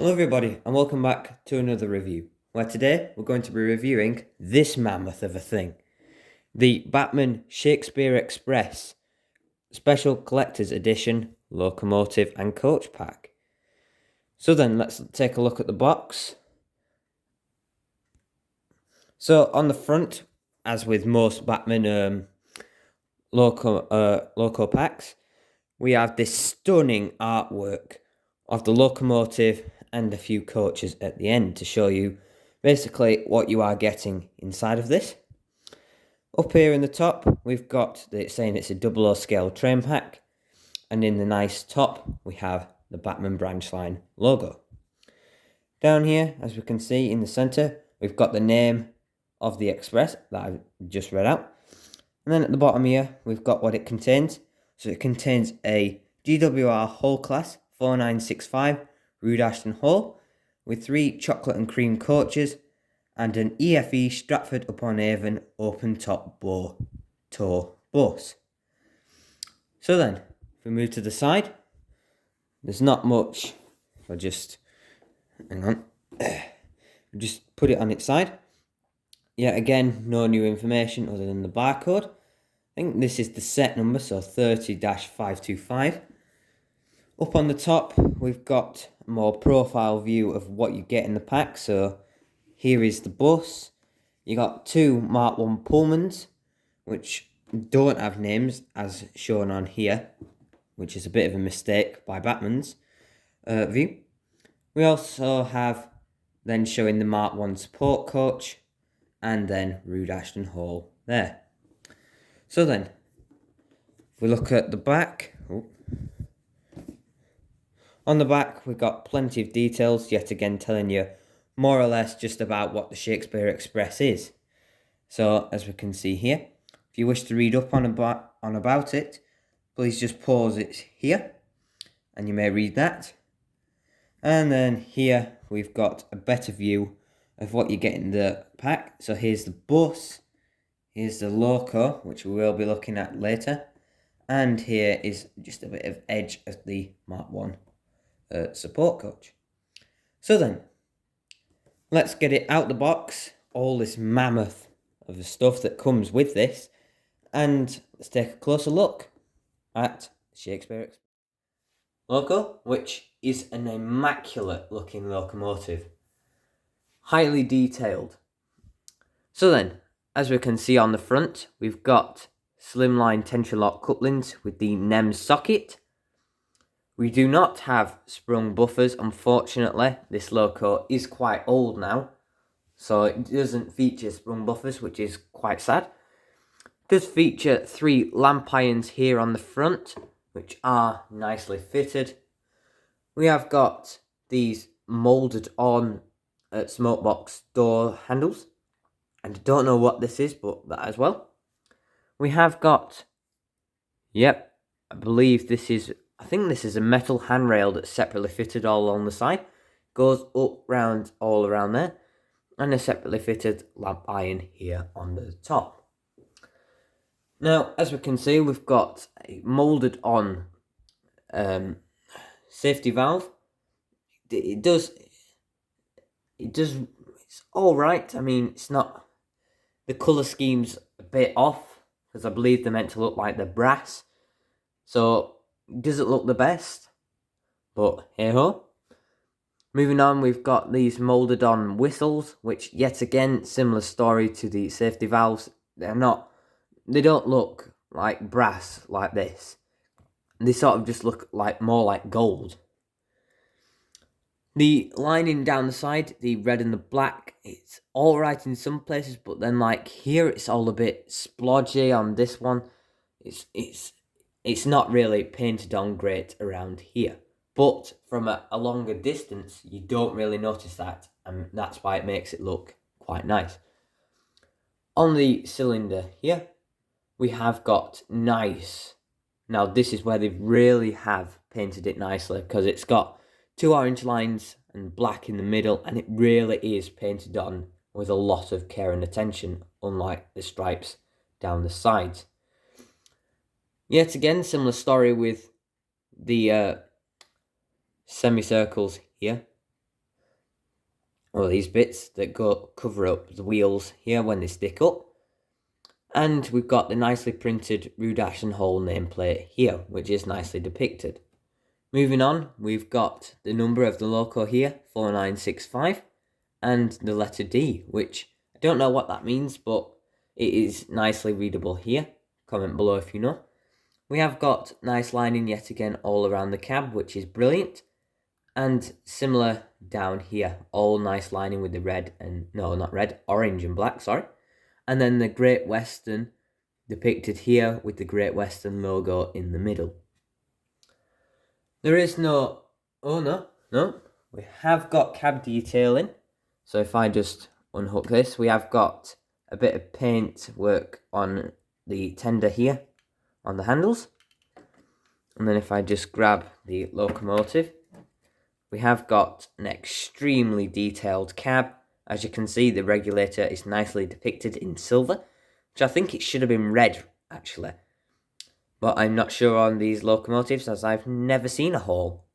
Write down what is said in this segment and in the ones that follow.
Hello everybody and welcome back to another review, where today we're going to be reviewing this mammoth of a thing. The Bachmann Shakespeare Express Special Collector's Edition Locomotive and Coach Pack. So then, let's take a look at the box. So on the front, as with most Bachmann loco packs, we have this stunning artwork of the locomotive and a few coaches at the end to show you basically what you are getting inside of this. Up here in the top, we've got saying it's a 00 scale train pack, and in the nice top, we have the Bachmann branch line logo. Down here, as we can see in the centre, we've got the name of the express that I've just read out. And then at the bottom here, we've got what it contains. So it contains a GWR Hull Class 4965 Rude Ashton Hull with 3 chocolate and cream coaches and an EFE Stratford-upon-Avon open-top tour bus. So then, if we move to the side, there's not much. If I just, hang on, just put it on its side. Yet again, no new information other than the barcode. I think this is the set number, so 30-525. Up on the top, we've got a more profile view of what you get in the pack. So here is the bus. You got 2 Mark 1 Pullmans, which don't have names as shown on here, which is a bit of a mistake by Bachmann's view. We also have then showing the Mark 1 support coach and then Rude Ashton Hall there. So then, if we look at the back, on the back we've got plenty of details, yet again telling you more or less just about what the Shakespeare Express is. So as we can see here, if you wish to read up on about it, please just pause it here and you may read that. And then here we've got a better view of what you get in the pack. So here's the bus, here's the loco, which we will be looking at later, and here is just a bit of edge of the Mark 1 support coach. So then, let's get it out the box, all this mammoth of the stuff that comes with this, and let's take a closer look at Shakespeare Express loco, which is an immaculate looking locomotive. Highly detailed. So then, as we can see on the front, we've got slimline tension lock couplings with the NEM socket. We do not have sprung buffers, unfortunately. This loco is quite old now, so it doesn't feature sprung buffers, which is quite sad. It does feature 3 lamp irons here on the front, which are nicely fitted. We have got these moulded on smokebox door handles, and I don't know what this is, but that as well. We have got, I believe this is, I think this is a metal handrail that's separately fitted all along the side. Goes up round all around there, and a separately fitted lamp iron here on the top. Now, as we can see, we've got a moulded on safety valve. It's all right. I mean, it's not, the colour scheme's a bit off, because I believe they're meant to look like they're brass. So, it doesn't look the best, but hey ho. Moving on, we've got these moulded on whistles, which yet again, similar story to the safety valves. They don't look like brass like this. They sort of just look like more like gold. The lining down the side, the red and the black, it's alright in some places, but then like here it's all a bit splodgy on this one. It's not really painted on great around here. But from a longer distance, you don't really notice that, and that's why it makes it look quite nice. On the cylinder here, we have got nice. Now this is where they really have painted it nicely, because it's got 2 orange lines and black in the middle, and it really is painted on with a lot of care and attention, unlike the stripes down the sides. Yet again, similar story with the semicircles here. or these bits that go cover up the wheels here when they stick up. And we've got the nicely printed Rudash and Hole nameplate here, which is nicely depicted. Moving on, we've got the number of the loco here, 4965, and the letter D, which I don't know what that means, but it is nicely readable here. Comment below if you know. We have got nice lining yet again all around the cab, which is brilliant. And similar down here, all nice lining with the red and, no, not red, orange and black, sorry. And then the Great Western depicted here with the Great Western logo in the middle. There is no, oh no, we have got cab detailing. So if I just unhook this, we have got a bit of paint work on the tender here on the handles. And then if I just grab the locomotive, we have got an extremely detailed cab. As you can see, the regulator is nicely depicted in silver, which I think it should have been red, actually. But I'm not sure on these locomotives, as I've never seen a hole.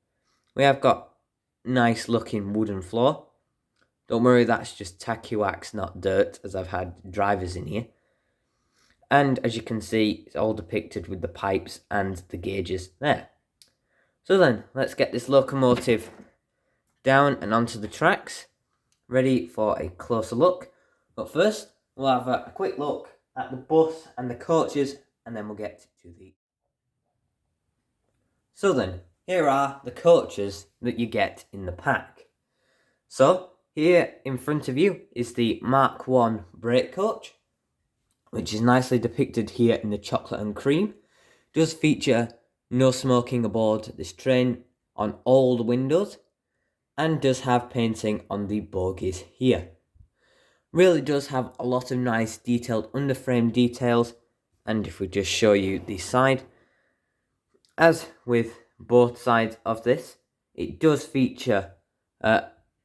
We have got nice looking wooden floor. Don't worry, that's just tacky wax, not dirt, as I've had drivers in here. And as you can see, it's all depicted with the pipes and the gauges there. So then, let's get this locomotive down and onto the tracks, ready for a closer look. But first, we'll have a quick look at the bus and the coaches, and then we'll get to the... So then, here are the coaches that you get in the pack. So, here in front of you is the Mark 1 brake coach, which is nicely depicted here in the chocolate and cream. It does feature no smoking aboard this train on all the windows, and does have painting on the bogies here. Really does have a lot of nice detailed underframe details, and if we just show you the side, as with both sides of this, it does feature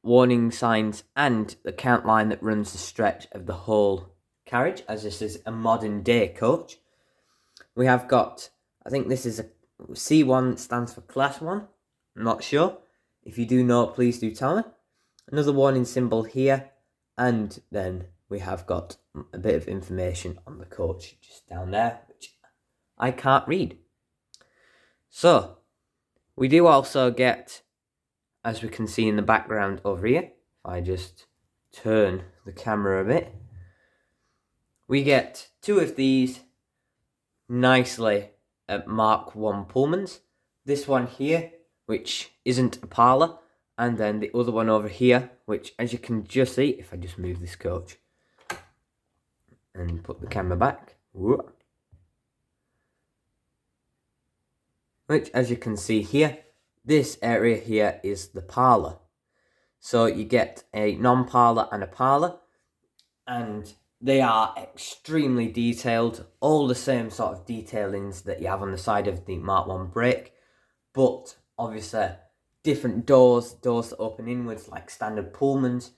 warning signs and the count line that runs the stretch of the whole carriage, as this is a modern day coach. We have got, I think this is a C1, stands for class 1, I'm not sure. If you do know, please do tell me. Another warning symbol here, and then we have got a bit of information on the coach just down there, which I can't read. So, we do also get, as we can see in the background over here, if I just turn the camera a bit, we get two of these nicely Mark 1 Pullmans. This one here, which isn't a parlour, and then the other one over here, which, as you can just see, if I just move this coach and put the camera back, which, as you can see here, this area here is the parlour. So you get a non-parlour and a parlour, and they are extremely detailed, all the same sort of detailings that you have on the side of the Mark 1 brake, but obviously different doors that open inwards like standard Pullmans,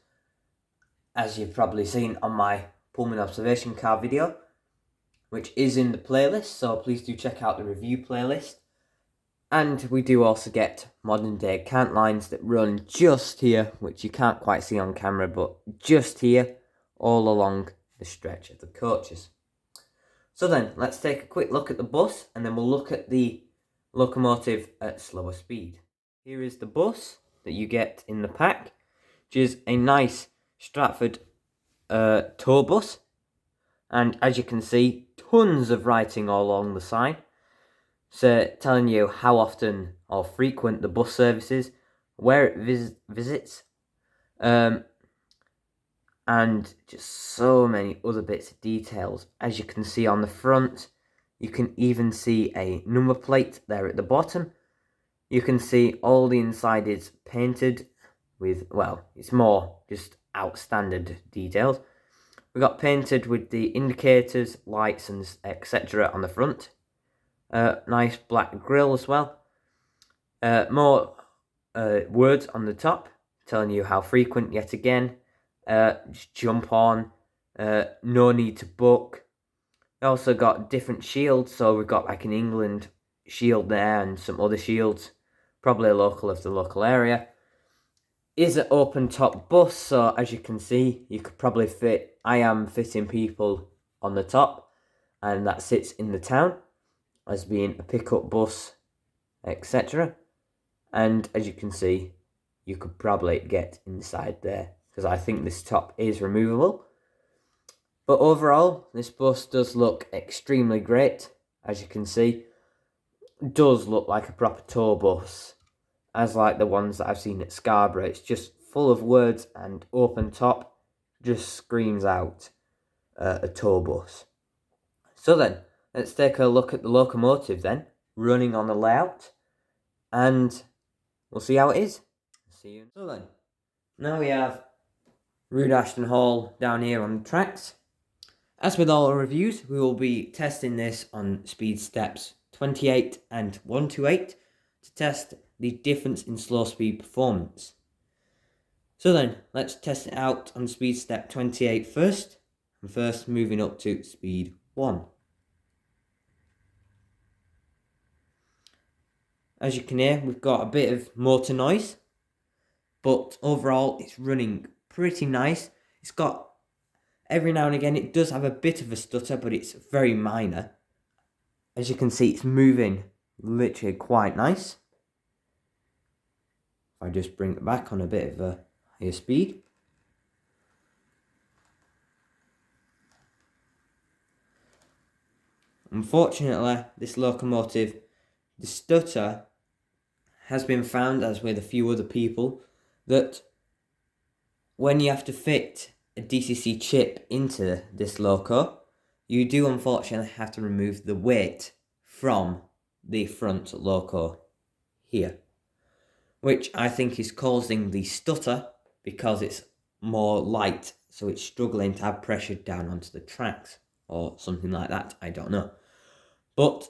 as you've probably seen on my Pullman observation car video, which is in the playlist, so please do check out the review playlist. And we do also get modern day cant lines that run just here, which you can't quite see on camera, but just here, all along the stretch of the coaches. So then, let's take a quick look at the bus, and then we'll look at the locomotive at slower speed. Here is the bus that you get in the pack, which is a nice Stratford tour bus. And as you can see, tons of writing all along the side. So telling you how often or frequent the bus service is, where it visits, and just so many other bits of details. As you can see on the front, you can even see a number plate there at the bottom. You can see all the inside is painted with, well, it's more just outstanding details. We got painted with the indicators, lights, and etc. on the front. Nice black grille as well. More words on the top, telling you how frequent yet again. Just jump on. No need to book. We also got different shields, so we've got like an England shield there and some other shields, probably local of the local area. is an open top bus, so as you can see, you could probably fit, I am fitting people on the top, and that sits in the town as being a pickup bus, etc. And as you can see, you could probably get inside there, because I think this top is removable. But overall, this bus does look extremely great. As you can see, it does look like a proper tour bus, as like the ones that I've seen at Scarborough. It's just full of words and open top, just screams out a tour bus. So then, let's take a look at the locomotive then, running on the layout, and we'll see how it is. See you. So then, now we have Rood Ashton Hall down here on the tracks. As with all our reviews, we will be testing this on speed steps 28 and 128 to test the difference in slow speed performance. So then, let's test it out on speed step 28 first, and first moving up to speed 1. As you can hear, we've got a bit of motor noise, but overall it's running pretty nice. It's got, every now and again, it does have a bit of a stutter, but it's very minor. As you can see, it's moving literally quite nice. If I just bring it back on a bit of a higher speed. Unfortunately, this locomotive, the stutter has been found, as with a few other people, that when you have to fit a DCC chip into this loco, you do unfortunately have to remove the weight from the front loco here, which I think is causing the stutter because it's more light, so it's struggling to have pressure down onto the tracks or something like that. I don't know, but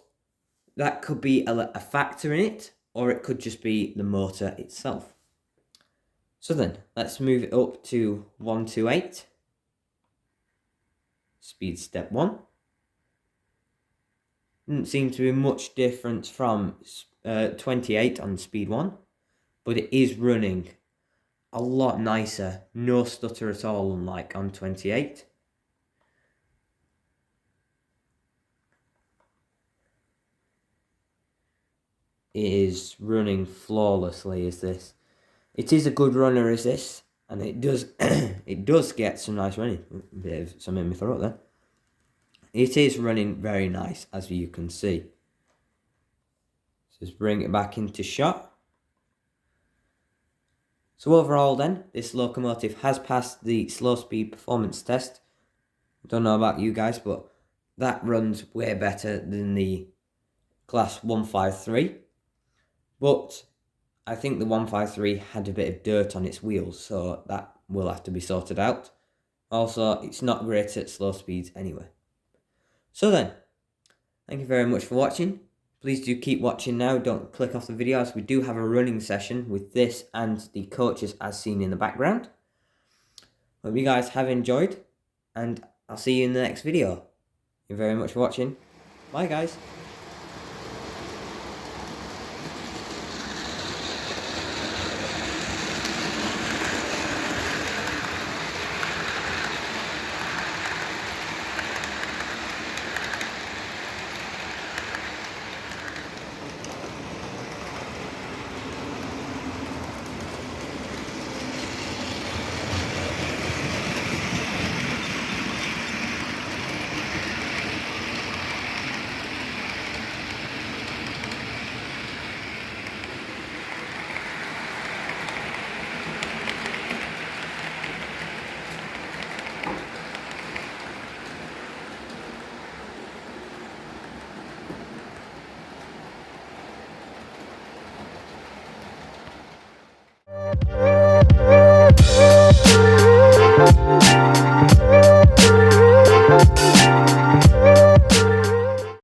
that could be a factor in it, or it could just be the motor itself. So then, let's move it up to 128. Speed step 1. Didn't seem to be much difference from 28 on speed 1, but it is running a lot nicer. No stutter at all, unlike on 28. It is running flawlessly, is this. It is a good runner, is this, and it does it does get some nice running. A bit of some in my throat there. It is running very nice, as you can see. Just bring it back into shot. So overall then, this locomotive has passed the slow speed performance test. I don't know about you guys, but that runs way better than the class 153. But I think the 153 had a bit of dirt on its wheels, so that will have to be sorted out. Also, it's not great at slow speeds anyway. So then, thank you very much for watching. Please do keep watching now, don't click off the video, as we do have a running session with this and the coaches as seen in the background. Hope you guys have enjoyed, and I'll see you in the next video. Thank you very much for watching. Bye guys.